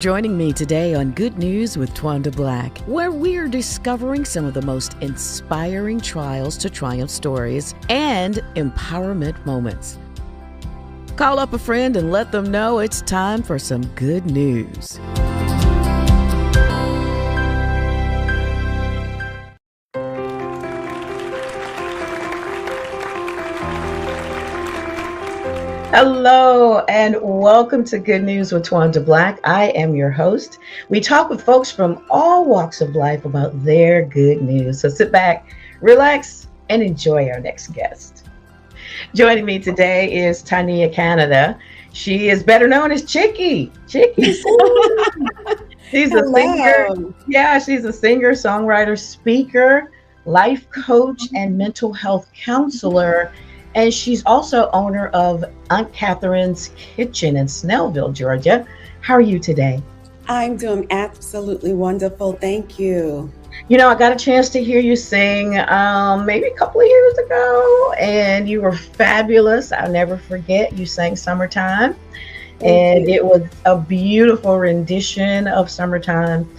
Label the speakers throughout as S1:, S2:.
S1: Joining me today on Good News with Twanda Black, where we're discovering some of the most inspiring trials to triumph stories and empowerment moments. Call up a friend and let them know it's time for some good news. Hello and welcome to Good News with Twanda Black. I am your host. We talk with folks from all walks of life about their good news. So sit back, relax, and enjoy our next guest. Joining me today is Tynia Canada. She is better known as Chicky. Chicky. She's a singer. Yeah, she's a singer, songwriter, speaker, life coach, and mental health counselor. And she's also owner of Aunt Katherine's Kitchen in Snellville, Georgia. How are you today?
S2: I'm doing absolutely wonderful. Thank you.
S1: You know, I got a chance to hear you sing maybe a couple of years ago, and you were fabulous. I'll never forget. You sang Summertime, and it was a beautiful rendition of Summertime.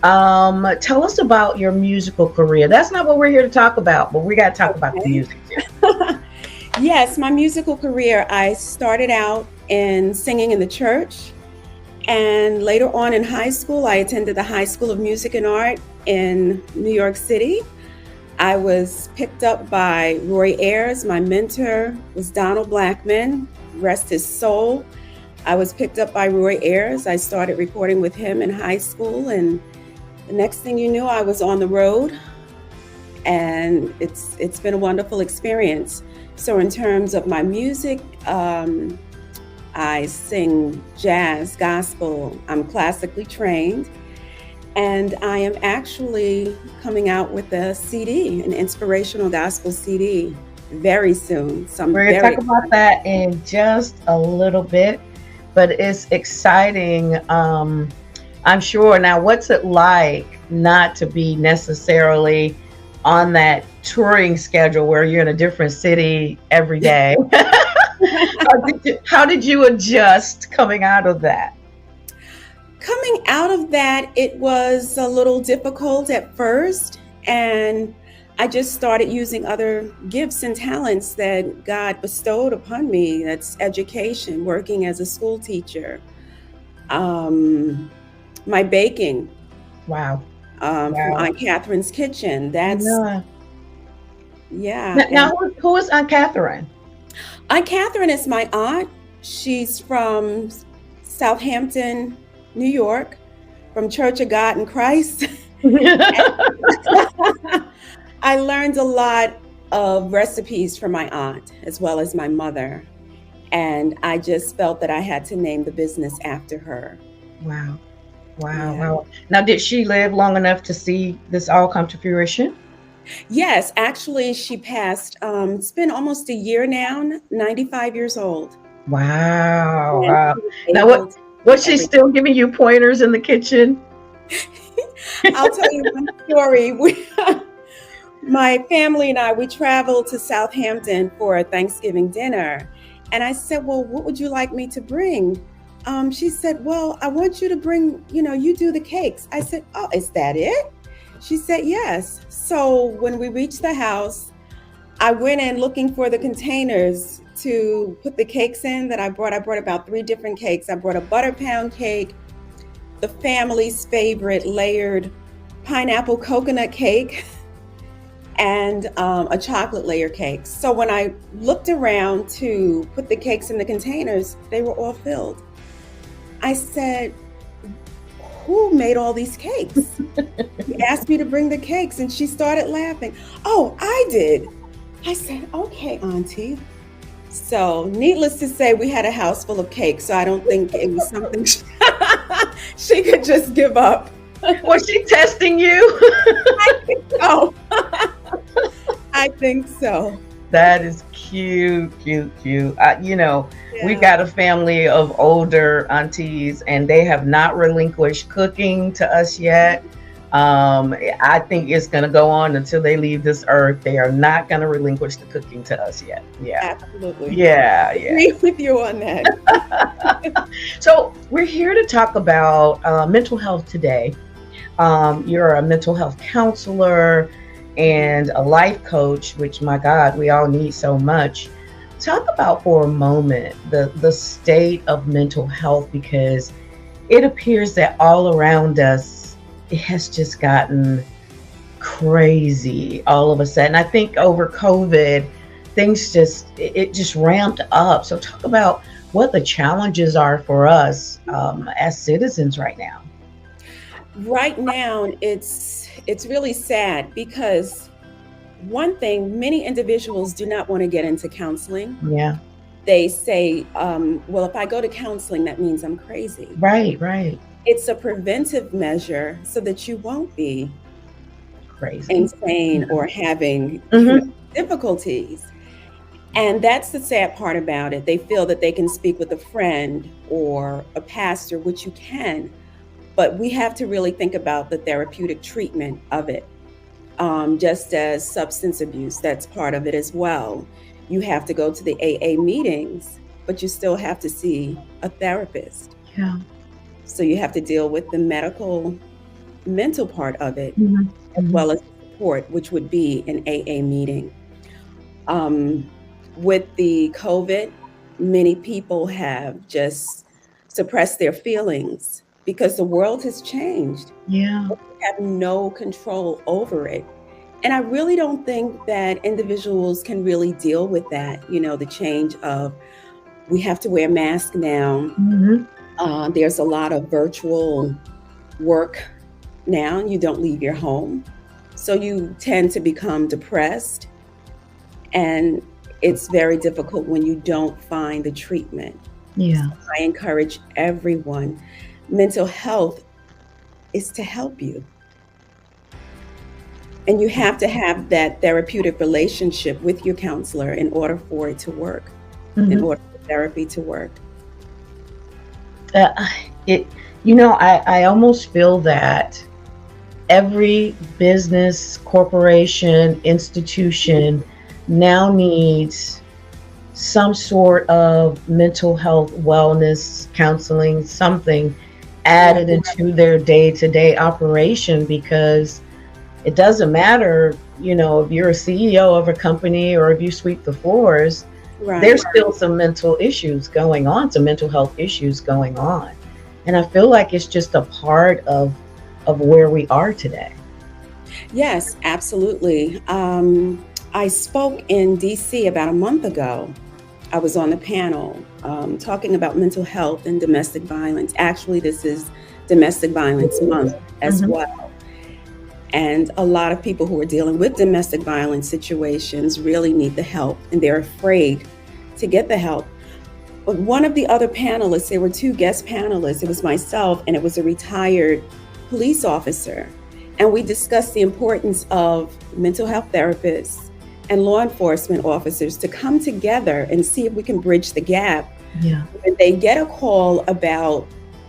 S1: Tell us about your musical career. That's not what we're here to talk about, but we got to talk about the music too.
S2: Yes, my musical career, I started out in singing in the church, and later on in high school, I attended the High School of Music and Art in New York City. I was picked up by Roy Ayers. My mentor was Donald Blackman, rest his soul. I was picked up by Roy Ayers. I started recording with him in high school, and the next thing you knew, I was on the road, and it's been a wonderful experience. So in terms of my music, I sing jazz, gospel. I'm classically trained, and I am actually coming out with a CD, an inspirational gospel CD, very soon. So
S1: we're going to talk about that in just a little bit, but it's exciting. I'm sure. Now, what's it like not to be necessarily on that touring schedule where you're in a different city every day? How did you adjust coming out of that?
S2: Coming out of that, it was a little difficult at first, and I just started using other gifts and talents that God bestowed upon me. That's education, working as a school teacher, my baking.
S1: Wow.
S2: From Aunt Katherine's Kitchen. That's yeah.
S1: Now, who is Aunt Katherine?
S2: Aunt Katherine is my aunt. She's from Southampton, New York, from Church of God in Christ. I learned a lot of recipes from my aunt as well as my mother, and I just felt that I had to name the business after her.
S1: Wow. Wow. Now, did she live long enough to see this all come to fruition?
S2: Yes, actually, she passed. It's been almost a year now, 95 years old.
S1: Wow. Now, was she still giving you pointers in the kitchen?
S2: I'll tell you one story. My family and I, we traveled to Southampton for a Thanksgiving dinner. And I said, well, what would you like me to bring? She said, well, I want you to bring, you do the cakes. I said, oh, is that it? She said, yes. So when we reached the house, I went in looking for the containers to put the cakes in that I brought. I brought about 3 different cakes. I brought a butter pound cake, the family's favorite layered pineapple coconut cake, and a chocolate layer cake. So when I looked around to put the cakes in the containers, they were all filled. I said, who made all these cakes? He asked me to bring the cakes, and she started laughing. Oh, I did. I said, okay, Auntie. So needless to say, we had a house full of cakes, so I don't think it was something she could just give up.
S1: Was she testing you?
S2: I think so. I think so.
S1: That is cute. We've got a family of older aunties, and they have not relinquished cooking to us yet. I think it's going to go on until they leave this earth. They are not going to relinquish the cooking to us yet. Yeah.
S2: Absolutely.
S1: Yeah. Yeah.
S2: Agree with you on that.
S1: So we're here to talk about mental health today. You're a mental health counselor and a life coach, which, my God, we all need so much. Talk about for a moment the state of mental health, because it appears that all around us, it has just gotten crazy all of a sudden. I think over COVID, things it just ramped up. So talk about what the challenges are for us as citizens right now.
S2: Right now, it's really sad because one thing, many individuals do not want to get into counseling.
S1: Yeah.
S2: They say, well, if I go to counseling, that means I'm crazy.
S1: Right, right.
S2: It's a preventive measure so that you won't be
S1: Crazy,
S2: insane, or having difficulties. And that's the sad part about it. They feel that they can speak with a friend or a pastor, which you can, but we have to really think about the therapeutic treatment of it. Just as substance abuse, that's part of it as well. You have to go to the AA meetings, but you still have to see a therapist.
S1: Yeah.
S2: So you have to deal with the mental part of it, as well as support, which would be an AA meeting. With the COVID, many people have just suppressed their feelings because the world has changed.
S1: Yeah.
S2: We have no control over it. And I really don't think that individuals can really deal with that. The change of, we have to wear masks now. There's a lot of virtual work now. You don't leave your home. So you tend to become depressed. And it's very difficult when you don't find the treatment.
S1: Yeah.
S2: So I encourage everyone. Mental health is to help you. And you have to have that therapeutic relationship with your counselor in order for it to work, in order for therapy to work.
S1: I almost feel that every business, corporation, institution now needs some sort of mental health, wellness, counseling, something added into their day-to-day operation, because it doesn't matter, if you're a CEO of a company or if you sweep the floors, there's still some mental issues going on, some mental health issues going on. And I feel like it's just a part of where we are today.
S2: Yes, absolutely. I spoke in DC about a month ago. I was on the panel talking about mental health and domestic violence. Actually, this is Domestic Violence Month as well. And a lot of people who are dealing with domestic violence situations really need the help, and they're afraid to get the help. But one of the other panelists, there were two guest panelists, it was myself and it was a retired police officer. And we discussed the importance of mental health therapists and law enforcement officers to come together and see if we can bridge the gap.
S1: Yeah.
S2: When they get a call about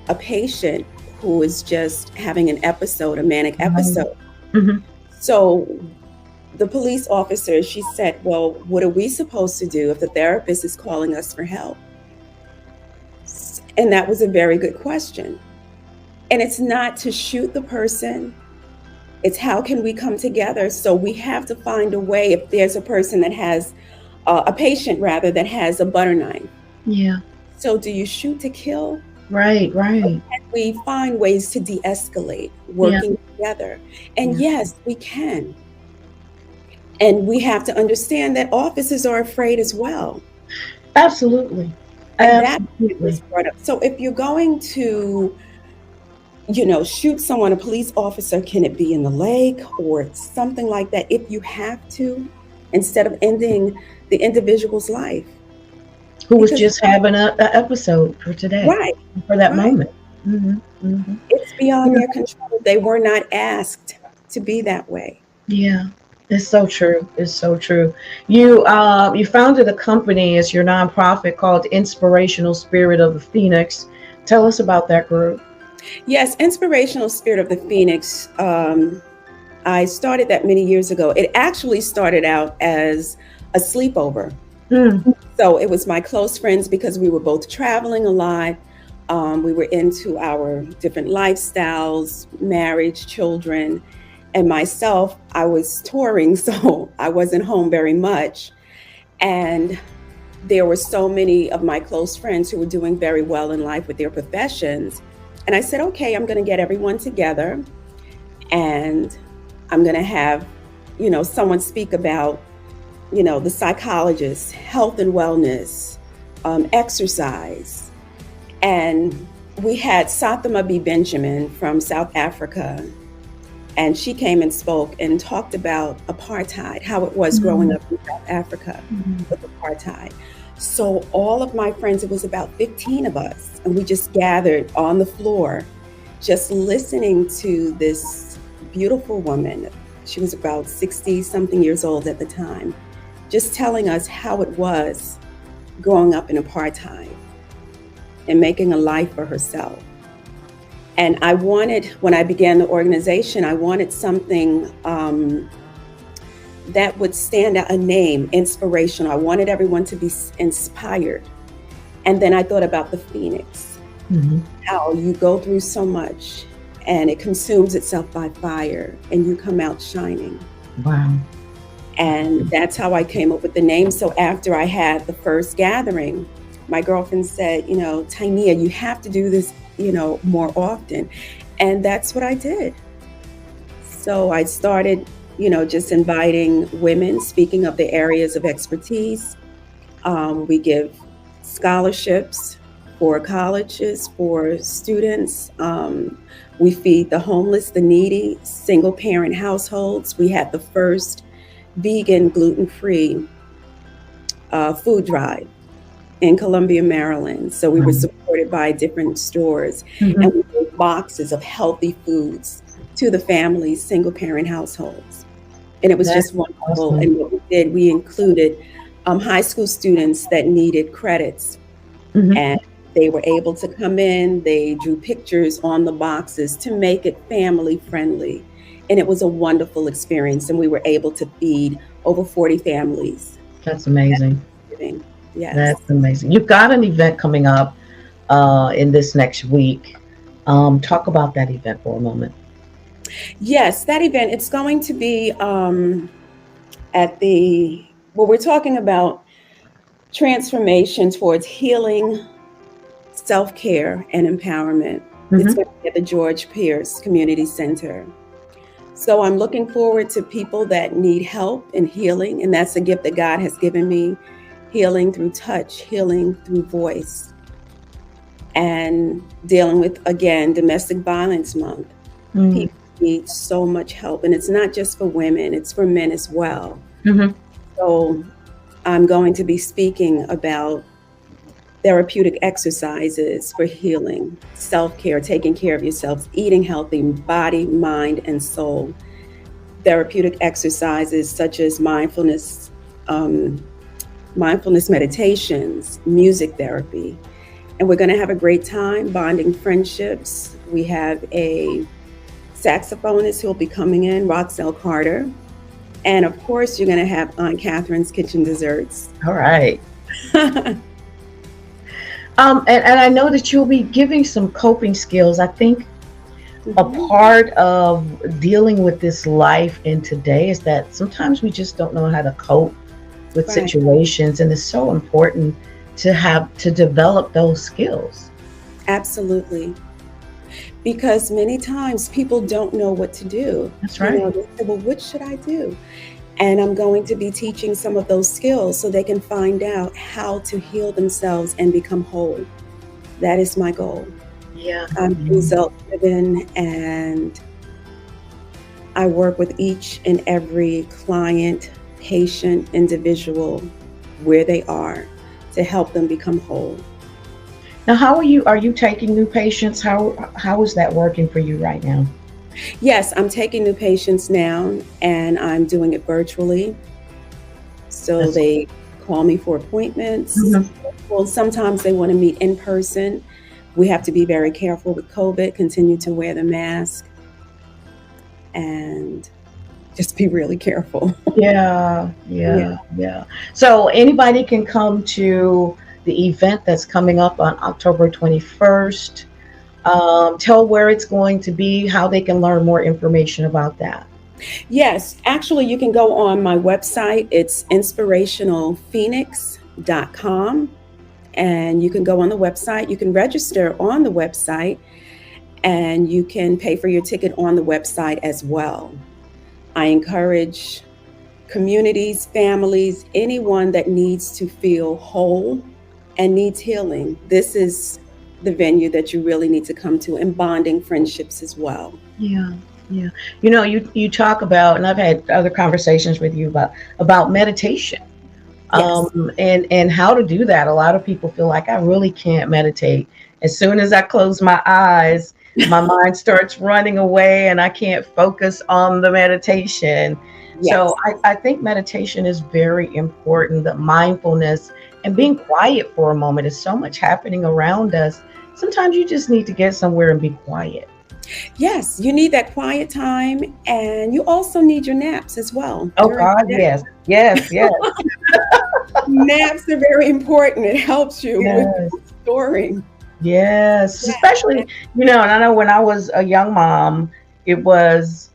S2: a patient who is just having an episode, a manic episode. So the police officer, she said, well, what are we supposed to do if the therapist is calling us for help? And that was a very good question. And it's not to shoot the person. It's how can we come together? So we have to find a way, if there's a person that has, a patient rather, that has a butter knife.
S1: Yeah.
S2: So do you shoot to kill?
S1: Right.
S2: And we find ways to de-escalate, working together. And yes, we can. And we have to understand that officers are afraid as well.
S1: Absolutely.
S2: And that was brought up. So if you're going to, shoot someone, a police officer, can it be in the leg or something like that? If you have to, instead of ending the individual's life.
S1: Who was just having an episode for today.
S2: Right.
S1: For that moment.
S2: It's beyond their control. They were not asked to be that way.
S1: Yeah. It's so true. It's so true. You founded a company, it's your nonprofit, called Inspirational Spirit of the Phoenix. Tell us about that group.
S2: Yes, Inspirational Spirit of the Phoenix. I started that many years ago. It actually started out as a sleepover.
S1: Mm,
S2: So it was my close friends because we were both traveling a lot. We were into our different lifestyles, marriage, children, and myself. I was touring, so I wasn't home very much. And there were so many of my close friends who were doing very well in life with their professions. And I said, okay, I'm going to get everyone together and I'm going to have, someone speak about, the psychologist, health and wellness, exercise. And we had Sathama B. Benjamin from South Africa. And she came and spoke and talked about apartheid, how it was growing up in South Africa with apartheid. So all of my friends, it was about 15 of us, and we just gathered on the floor, just listening to this beautiful woman. She was about 60 something years old at the time, just telling us how it was growing up in apartheid and making a life for herself. And I wanted, when I began the organization, I wanted something that would stand out, a name, inspirational. I wanted everyone to be inspired. And then I thought about the phoenix, how you go through so much and it consumes itself by fire and you come out shining.
S1: wow.
S2: And that's how I came up with the name. So after I had the first gathering, my girlfriend said, Tynia, you have to do this, more often. And that's what I did. So I started, just inviting women, speaking of the areas of expertise. We give scholarships for colleges, for students. We feed the homeless, the needy, single parent households. We had the first vegan, gluten-free food drive in Columbia, Maryland. So we were supported by different stores and we gave boxes of healthy foods to the families, single parent households. And it was just wonderful.
S1: Awesome.
S2: And what we did, we included high school students that needed credits and they were able to come in. They drew pictures on the boxes to make it family friendly. And it was a wonderful experience. And we were able to feed over 40 families.
S1: That's amazing.
S2: Yes.
S1: That's amazing. You've got an event coming up in this next week. Talk about that event for a moment.
S2: Yes, that event, it's going to be we're talking about transformation towards healing, self-care, and empowerment. It's going to be at the George Pierce Community Center. So I'm looking forward to people that need help in healing, and that's a gift that God has given me. Healing through touch, healing through voice, and dealing with, again, Domestic Violence Month. People need so much help, and it's not just for women, it's for men as well. So I'm going to be speaking about therapeutic exercises for healing, self-care, taking care of yourselves, eating healthy, body, mind, and soul. Therapeutic exercises such as mindfulness meditations, music therapy. And we're going to have a great time bonding friendships. We have a saxophonist who'll be coming in, Roxelle Carter. And of course, you're going to have Aunt Katherine's Kitchen Desserts.
S1: All right. And I know that you'll be giving some coping skills. I think a part of dealing with this life in today is that sometimes we just don't know how to cope with situations, and it's so important to develop those skills.
S2: Absolutely. Because many times people don't know what to do.
S1: That's right.
S2: They say, well, what should I do? And I'm going to be teaching some of those skills so they can find out how to heal themselves and become whole. That is my goal.
S1: Yeah.
S2: I'm result-driven, and I work with each and every client, patient, individual, where they are, to help them become whole.
S1: Now, are you taking new patients? How is that working for you right now?
S2: Yes, I'm taking new patients now, and I'm doing it virtually. So they call me for appointments. Well, sometimes they want to meet in person, We have to be very careful with COVID, continue to wear the mask, and just be really careful.
S1: Yeah,
S2: Yeah.
S1: yeah, yeah. So anybody can come to the event that's coming up on October 21st. Tell where it's going to be, how they can learn more information about that.
S2: Yes, actually, you can go on my website. It's inspirationalphoenix.com. And you can go on the website. You can register on the website, and you can pay for your ticket on the website as well. I encourage communities, families, anyone that needs to feel whole and needs healing. This is the venue that you really need to come to, and bonding friendships as well.
S1: Yeah, yeah. You talk about, and I've had other conversations with you about meditation,
S2: Yes.
S1: and how to do that. A lot of people feel like I really can't meditate. As soon as I close my eyes, my mind starts running away, and I can't focus on the meditation. So
S2: Yes.
S1: I think meditation is very important. The mindfulness and being quiet for a moment is so much happening around us. Sometimes you just need to get somewhere and be quiet.
S2: Yes, you need that quiet time, and you also need your naps as well
S1: Oh
S2: during
S1: God,
S2: the day.
S1: yes, yes, yes,
S2: Naps are very important. It helps you with
S1: yes,
S2: storing.
S1: yes.
S2: Yeah.
S1: Especially, and I know when I was a young mom, it was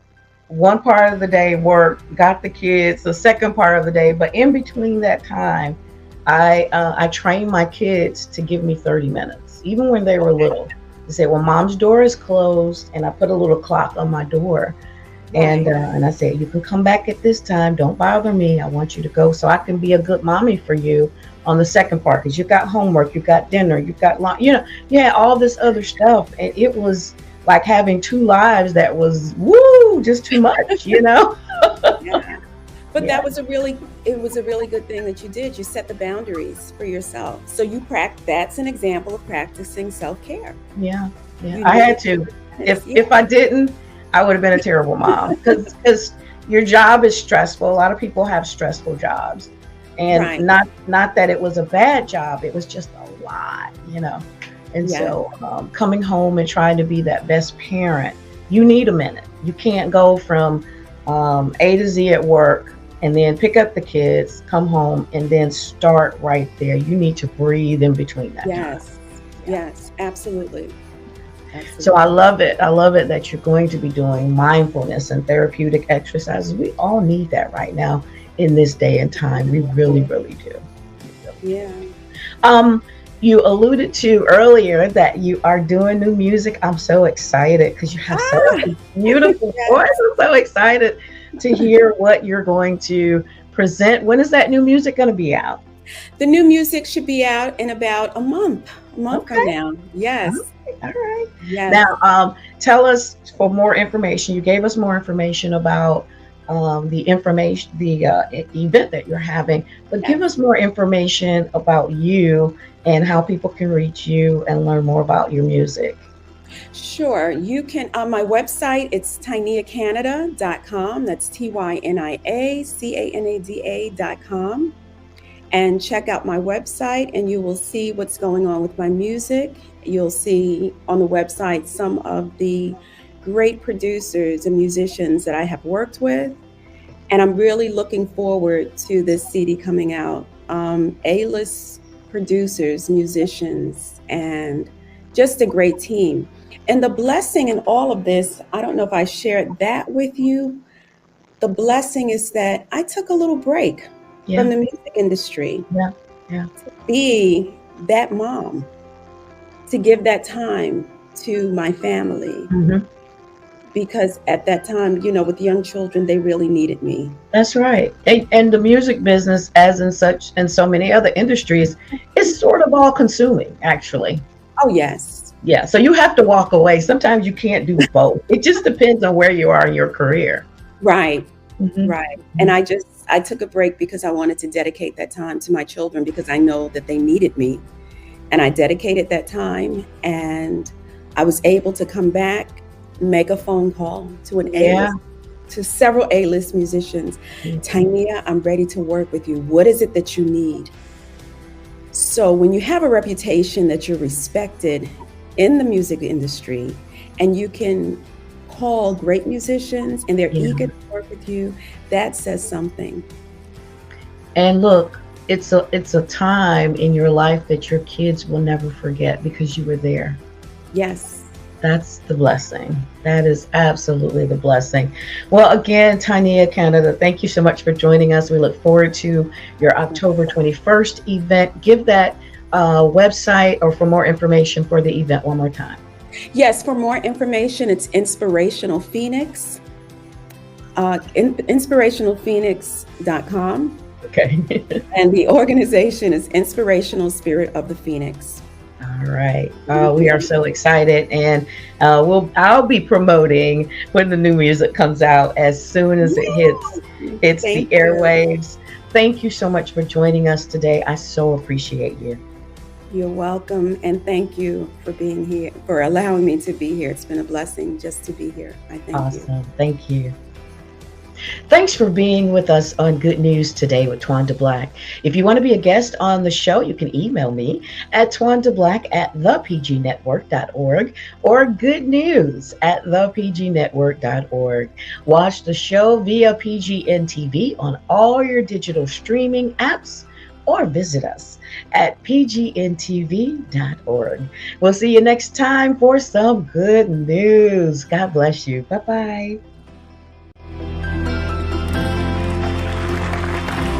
S1: one part of the day work, got the kids, the second part of the day, but in between that time, I trained my kids to give me 30 minutes, even when they were little. They say, "Well, mom's door is closed," and I put a little clock on my door. And
S2: Right.
S1: I said, "You can come back at this time. Don't bother me. I want you to go so I can be a good mommy for you on the second part, because you got homework, you got dinner, you got lunch, yeah, all this other stuff." And it was like having two lives that was woo, just too much.
S2: Yeah. But
S1: Yeah,
S2: it was a really good thing that you did. You set the boundaries for yourself. So that's an example of practicing self-care.
S1: yeah, yeah.
S2: You
S1: I
S2: knew
S1: had
S2: that
S1: to. If
S2: yeah.
S1: if I didn't, I would have been a terrible mom, because your job is stressful. A lot of people have stressful jobs, and
S2: Right.
S1: not that it was a bad job. It was just a lot. And
S2: Yeah.
S1: so coming home and trying to be that best parent, you need a minute. You can't go from A to Z at work and then pick up the kids, come home, and then start right there. You need to breathe in between that time.
S2: Yes.
S1: Yeah.
S2: Yes, absolutely.
S1: So
S2: Absolutely.
S1: I love it. I love it that you're going to be doing mindfulness and therapeutic exercises. We all need that right now in this day and time. We really, really do. We really
S2: Yeah.
S1: do. You alluded to earlier that you are doing new music. I'm so excited because you have such
S2: Ah,
S1: a beautiful voice.
S2: yes.
S1: I'm so excited to hear what you're going to present. When is that new music going to be out?
S2: The new music should be out in about a month from
S1: Okay.
S2: now.
S1: All
S2: Yes.
S1: right. All right.
S2: Yes.
S1: Now, tell us for more information. You gave us more information about the event that you're having, but
S2: Yes.
S1: give us more information about you and how people can reach you and learn more about your music.
S2: Sure. You can, on my website, it's tyniacanada.com. That's TYNIACANADA.com. And check out my website, and you will see what's going on with my music. You'll see on the website some of the great producers and musicians that I have worked with. And I'm really looking forward to this CD coming out. A-list producers, musicians, and just a great team. And the blessing in all of this, I don't know if I shared that with you. The blessing is that I took a little break from
S1: Yeah,
S2: the music industry
S1: yeah, yeah.
S2: to be that mom, to give that time to my family.
S1: Hmm.
S2: Because at that time, with young children, they really needed me.
S1: That's right. And the music business, as in such and so many other industries, is sort of all consuming, actually.
S2: Oh, yes.
S1: Yeah. So you have to walk away. Sometimes you can't do both. It just depends on where you are in your career.
S2: Right.
S1: Hmm.
S2: Right. And I took a break because I wanted to dedicate that time to my children, because I know that they needed me. And I dedicated that time, and I was able to come back, make a phone call to
S1: Yeah.
S2: to several A-list musicians. Tynia, I'm ready to work with you. What is it that you need? So when you have a reputation that you're respected, in the music industry and you can call great musicians and they're
S1: Yeah.
S2: eager to work with you, that says something.
S1: And look, it's a time in your life that your kids will never forget because you were there.
S2: Yes.
S1: That's the blessing. That is absolutely the blessing. Well, again, Tynia Canada, thank you so much for joining us. We look forward to your October 21st event. Give that website or for more information for the event one more time.
S2: Yes, for more information, it's Inspirational Phoenix, inspirationalphoenix.com.
S1: Okay.
S2: And the organization is Inspirational Spirit of the Phoenix.
S1: All right. We are so excited, and I'll be promoting when the new music comes out as soon as it hits the
S2: Thank you.
S1: airwaves. Thank you so much for joining us today. I so appreciate you.
S2: You're welcome, and thank you for being here, for allowing me to be here. It's been a blessing just to be here. I thank you.
S1: Awesome. Thank you. Thanks for being with us on Good News Today with Twanda Black. If you want to be a guest on the show, you can email me at twandablack@thepgnetwork.org or goodnews@thepgnetwork.org. Watch the show via PGN TV on all your digital streaming apps or visit us at pgntv.org. We'll see you next time for some good news. God bless you. Bye-bye.